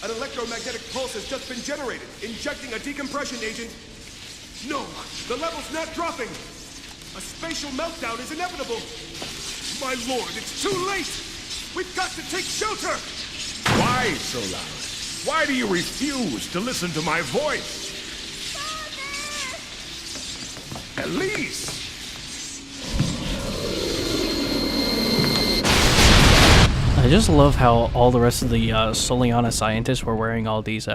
An electromagnetic pulse has just been generated, injecting a decompression agent. No, the level's not dropping. A spatial meltdown is inevitable. My lord, it's too late! We've got to take shelter! Why so loud? Why do you refuse to listen to my voice? Father! Elise! I just love how all the rest of the Soliana scientists were wearing all these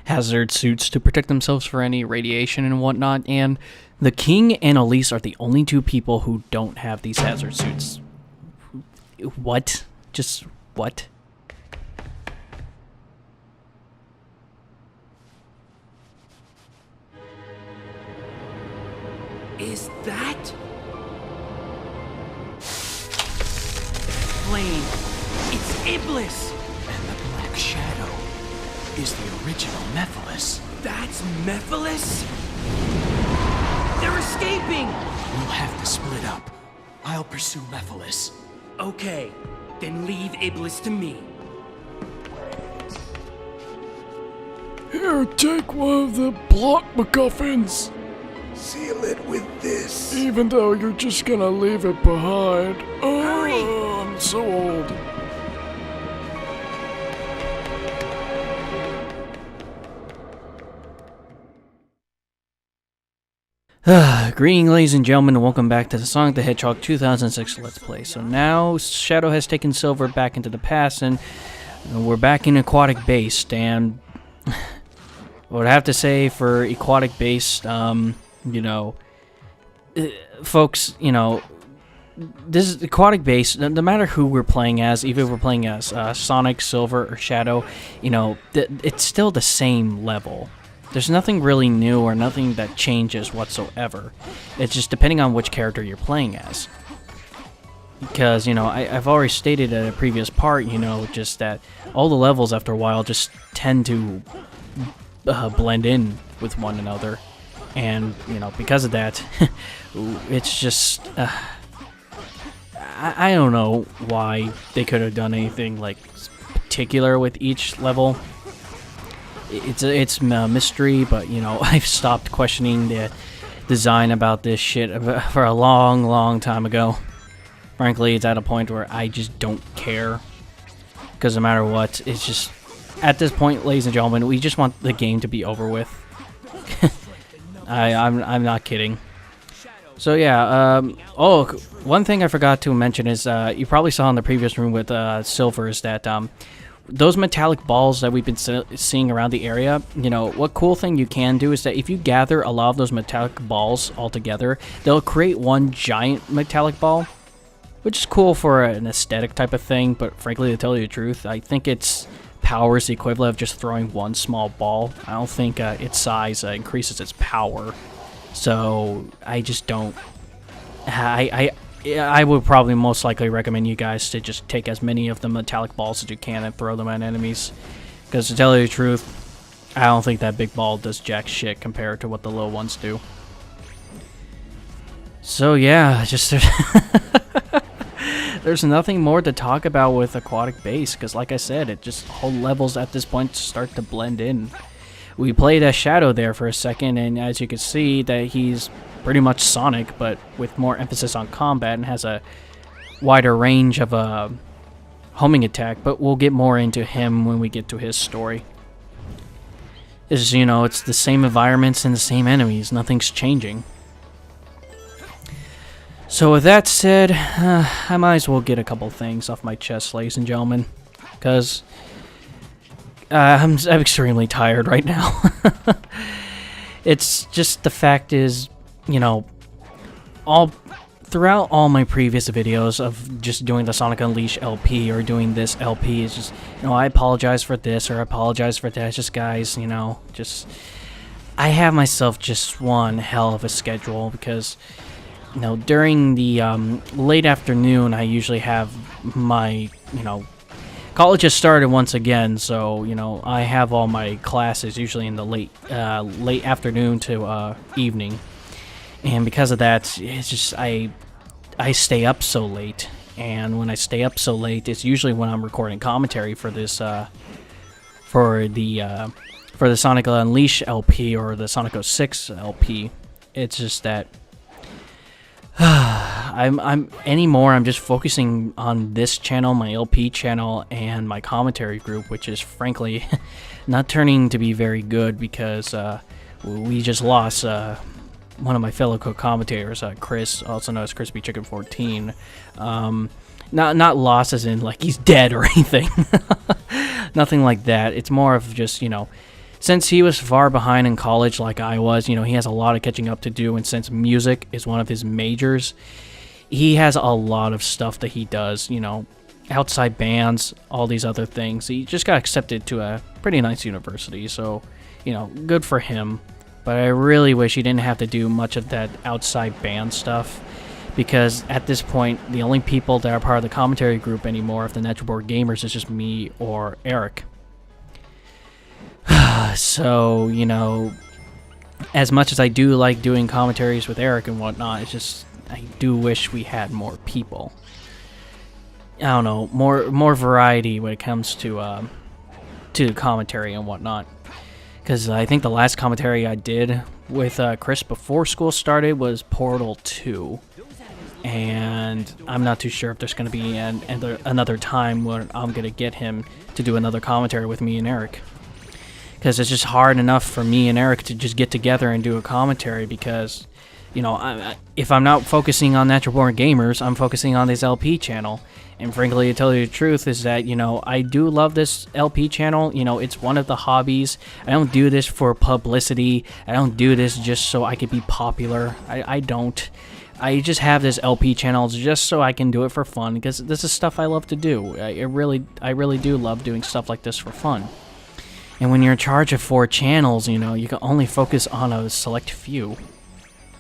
hazard suits to protect themselves for any radiation and whatnot, and the King and Elise are the only two people who don't have these hazard suits. What? Just what? Is that... Flame? It's Iblis! And the Black Shadow is the original Mephiles. That's Mephiles? They're escaping! We'll have to split up. I'll pursue Mephiles. Okay, then leave Iblis to me. Here, take one of the block MacGuffins. Seal it with this. Even though you're just gonna leave it behind. Oh, Hurry! I'm so old. Greetings, ladies and gentlemen, and welcome back to the Sonic the Hedgehog 2006 Let's Play. So now, Shadow has taken Silver back into the past, and we're back in Aquatic Base, and what I have to say for Aquatic Base, you know, folks, you know, this is Aquatic Base, no matter who we're playing as, even if we're playing as Sonic, Silver, or Shadow, you know, it's still the same level. There's nothing really new or nothing that changes whatsoever. It's just depending on which character you're playing as. Because, you know, I've already stated in a previous part, you know, just that all the levels after a while just tend to blend in with one another. And, you know, because of that, it's just... I don't know why they could have done anything, like, particular with each level. It's a mystery, but, you know, I've stopped questioning the design about this shit for a long, long time ago. Frankly, it's at a point where I just don't care. Because no matter what, it's just... At this point, ladies and gentlemen, we just want the game to be over with. I'm not kidding. So yeah, oh, one thing I forgot to mention is, you probably saw in the previous room with Silver is that, those metallic balls that we've been seeing around the area, you know, what cool thing you can do is that if you gather a lot of those metallic balls all together, they'll create one giant metallic ball, which is cool for an aesthetic type of thing, but frankly, to tell you the truth, I think its power is the equivalent of just throwing one small ball. I don't think its size increases its power, so I just don't... I would probably most likely recommend you guys to just take as many of the metallic balls as you can and throw them at enemies. Because to tell you the truth, I don't think that big ball does jack shit compared to what the little ones do. So yeah, just there's nothing more to talk about with Aquatic Base. Because like I said, it just all levels at this point start to blend in. We played as Shadow there for a second, and as you can see that he's pretty much Sonic, but with more emphasis on combat and has a wider range of a homing attack, but we'll get more into him when we get to his story. You know, it's the same environments and the same enemies, nothing's changing. So with that said, I might as well get a couple things off my chest, ladies and gentlemen, because I'm extremely tired right now. It's just the fact is, you know, throughout all my previous videos of just doing the Sonic Unleashed LP or doing this LP, is just, you know, I apologize for this or I apologize for that. Just guys, you know, just I have myself just one hell of a schedule because, you know, during the late afternoon, I usually have my, you know, college has started once again, so, you know, I have all my classes usually in the late afternoon to evening. And because of that, it's just I stay up so late, and when I stay up so late, it's usually when I'm recording commentary for this for the Sonic Unleashed LP or the Sonic 06 LP. It's just that I'm just focusing on this channel, my LP channel, and my commentary group, which is frankly not turning to be very good because we just lost one of my fellow co-commentators, Chris, also known as Crispy Chicken 14. Not lost as in like he's dead or anything. Nothing like that. It's more of just, you know, since he was far behind in college like I was, you know, he has a lot of catching up to do, and since music is one of his majors, he has a lot of stuff that he does, you know, outside bands, all these other things. He just got accepted to a pretty nice university, so, you know, good for him. But I really wish he didn't have to do much of that outside band stuff, because at this point, the only people that are part of the commentary group anymore of the Natural Born Gamers is just me or Eric. So, you know, as much as I do like doing commentaries with Eric and whatnot, it's just, I do wish we had more people. I don't know, more variety when it comes to commentary and whatnot. Because I think the last commentary I did with Chris before school started was Portal 2. And I'm not too sure if there's going to be another time where I'm going to get him to do another commentary with me and Eric. Because it's just hard enough for me and Eric to just get together and do a commentary because, you know, if I'm not focusing on Natural Born Gamers, I'm focusing on this LP channel. And frankly, to tell you the truth is that, you know, I do love this LP channel. You know, it's one of the hobbies. I don't do this for publicity. I don't do this just so I could be popular. I don't. I just have this LP channel just so I can do it for fun, because this is stuff I love to do. I really do love doing stuff like this for fun. And when you're in charge of 4 channels, you know, you can only focus on a select few.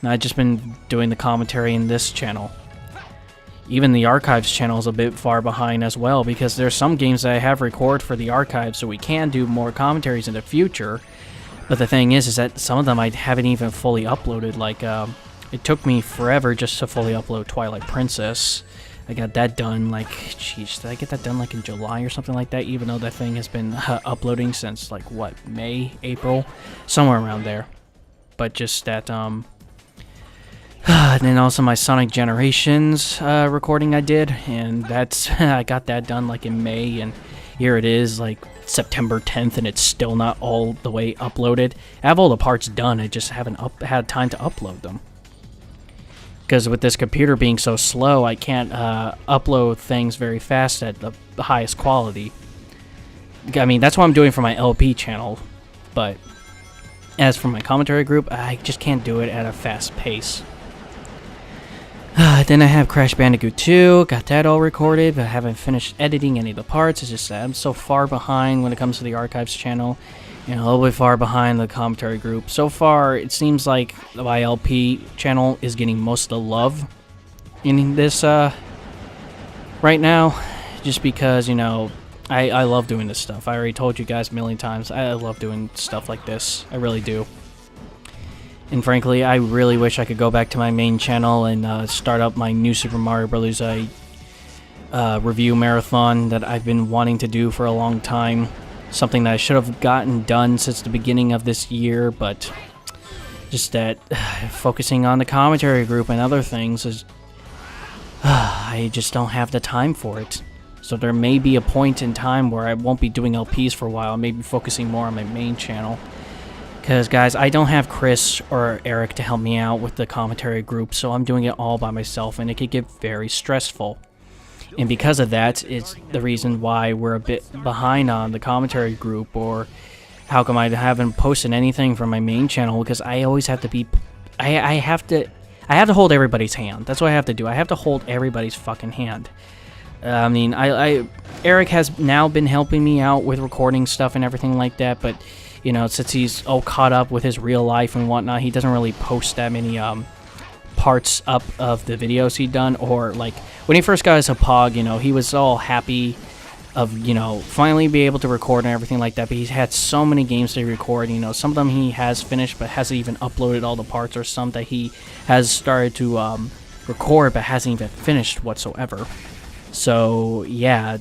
And I've just been doing the commentary in this channel. Even the Archives channel is a bit far behind as well, because there's some games that I have recorded for the Archives, so we can do more commentaries in the future. But the thing is that some of them I haven't even fully uploaded. Like, it took me forever just to fully upload Twilight Princess. I got that done, like, jeez, did I get that done, like, in July or something like that? Even though that thing has been uploading since, like, what, May, April? Somewhere around there. But just that, and then also my Sonic Generations recording I did, and that's, I got that done, like, in May, and here it is, like, September 10th, and it's still not all the way uploaded. I have all the parts done, I just haven't had time to upload them. Because with this computer being so slow, I can't upload things very fast at the highest quality. I mean, that's what I'm doing for my LP channel, but as for my commentary group, I just can't do it at a fast pace. Then I have Crash Bandicoot 2, got that all recorded, but I haven't finished editing any of the parts. It's just that I'm so far behind when it comes to the Archives channel. You know, a little bit far behind the commentary group. So far, it seems like my LP channel is getting most of the love in this right now, just because, you know, I love doing this stuff. I already told you guys a million times, I love doing stuff like this. I really do. And frankly, I really wish I could go back to my main channel and start up my new Super Mario Bros. Review marathon that I've been wanting to do for a long time. Something that I should have gotten done since the beginning of this year, but just that focusing on the commentary group and other things is I just don't have the time for it. So there may be a point in time where I won't be doing LPs for a while, maybe focusing more on my main channel. Because guys, I don't have Chris or Eric to help me out with the commentary group, so I'm doing it all by myself, and it could get very stressful. And because of that, it's the reason why we're a bit behind on the commentary group, or how come I haven't posted anything from my main channel, because I always have to be, I have to hold everybody's hand. That's what I have to do. I have to hold everybody's fucking hand. I mean, Eric has now been helping me out with recording stuff and everything like that, but, you know, since he's all caught up with his real life and whatnot, he doesn't really post that many, parts up of the videos he'd done. Or like when he first got his Hedgehog, you know, he was all happy of, you know, finally be able to record and everything like that, but he's had so many games to record. You know, some of them he has finished but hasn't even uploaded all the parts, or some that he has started to record but hasn't even finished whatsoever. So yeah,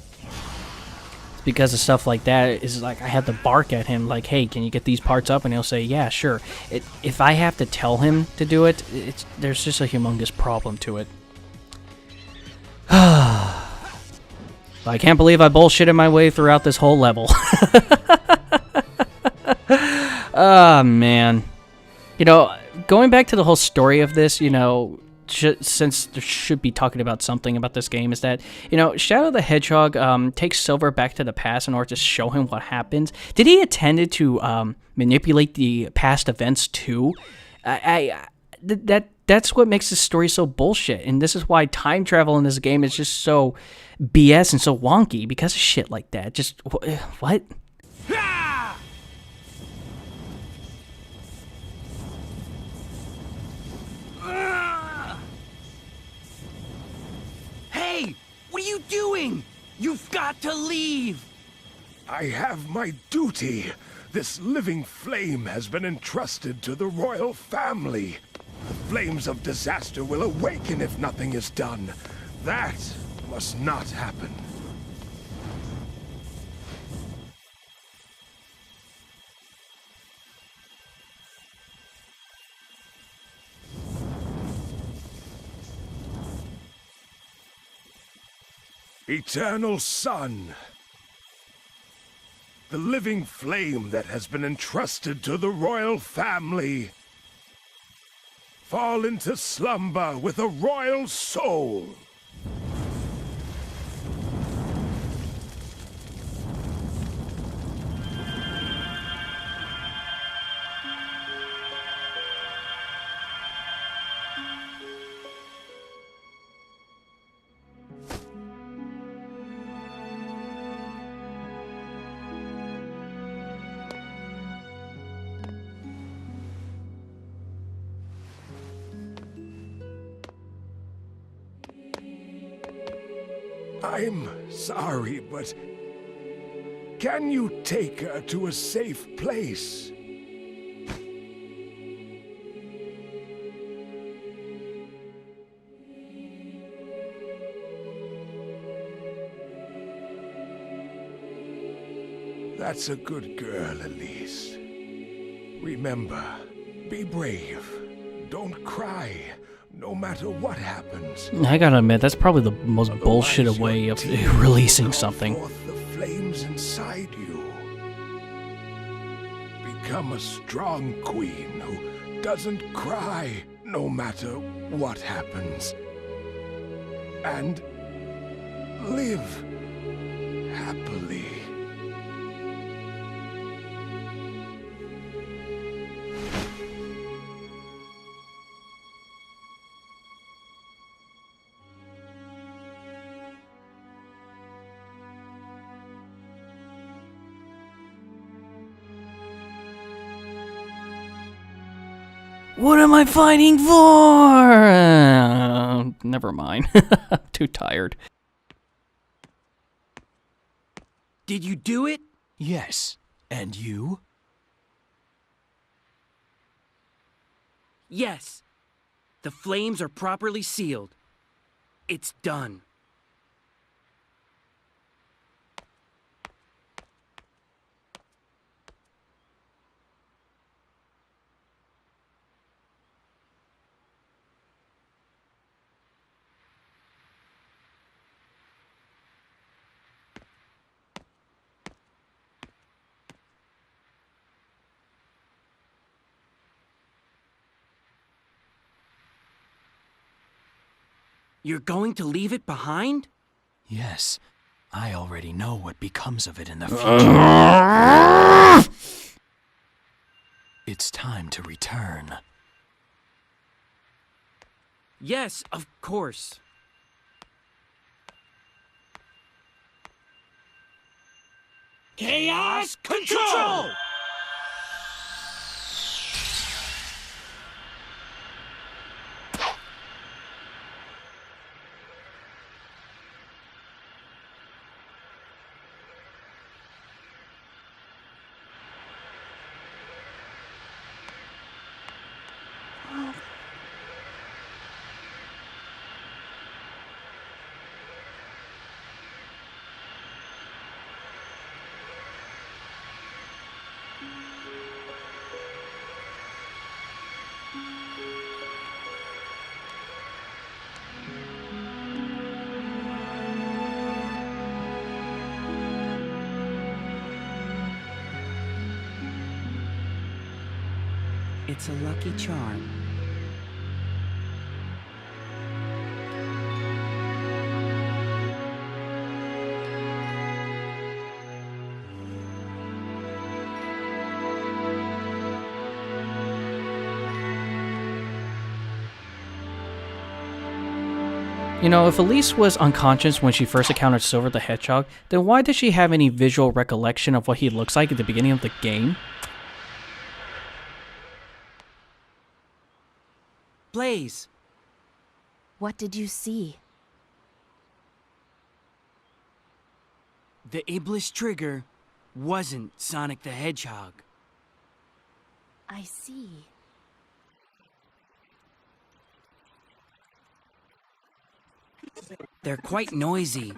because of stuff like that. Is like I have to bark at him, like, "Hey, can you get these parts up?" And he'll say, "Yeah, sure." If I have to tell him to do it, there's just a humongous problem to it. I can't believe I bullshitted my way throughout this whole level. Oh, man. You know, going back to the whole story of this, you know, since there should be talking about something about this game, is that, you know, Shadow the Hedgehog takes Silver back to the past in order to show him what happens. Did he intend to manipulate the past events too? That's what makes this story so bullshit, and this is why time travel in this game is just so BS and so wonky, because of shit like that. Just, what? Hey! What are you doing? You've got to leave! I have my duty. This living flame has been entrusted to the royal family. The flames of disaster will awaken if nothing is done. That must not happen. Eternal Sun. The living flame that has been entrusted to the royal family. Fall into slumber with a royal soul. I'm sorry, but can you take her to a safe place? That's a good girl, Elise. Remember, be brave. Don't cry. No matter what happens. I gotta admit, that's probably the most bullshit way of releasing something. Forth the flames inside you. Become a strong queen who doesn't cry no matter what happens. And live happily. What am I fighting for? Never mind. I'm too tired. Did you do it? Yes. And you? Yes. The flames are properly sealed. It's done. You're going to leave it behind? Yes. I already know what becomes of it in the future. It's time to return. Yes, of course. Chaos Control! It's a lucky charm. You know, if Elise was unconscious when she first encountered Silver the Hedgehog, then why does she have any visual recollection of what he looks like at the beginning of the game? Blaze! What did you see? The Iblis trigger wasn't Sonic the Hedgehog. I see. They're quite noisy.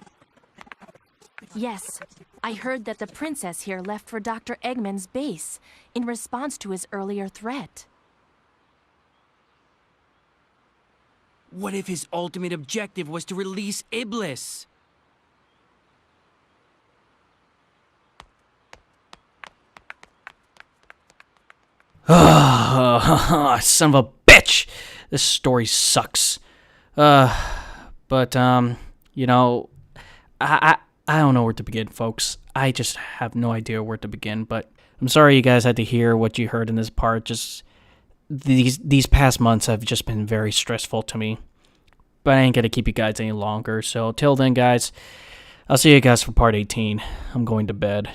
Yes, I heard that the princess here left for Dr. Eggman's base in response to his earlier threat. What if his ultimate objective was to release Iblis? Son of a bitch! This story sucks. But, you know, I don't know where to begin, folks. I just have no idea where to begin, but I'm sorry you guys had to hear what you heard in this part. Just, these past months have just been very stressful to me. But I ain't gonna keep you guys any longer, so till then, guys, I'll see you guys for part 18. I'm going to bed.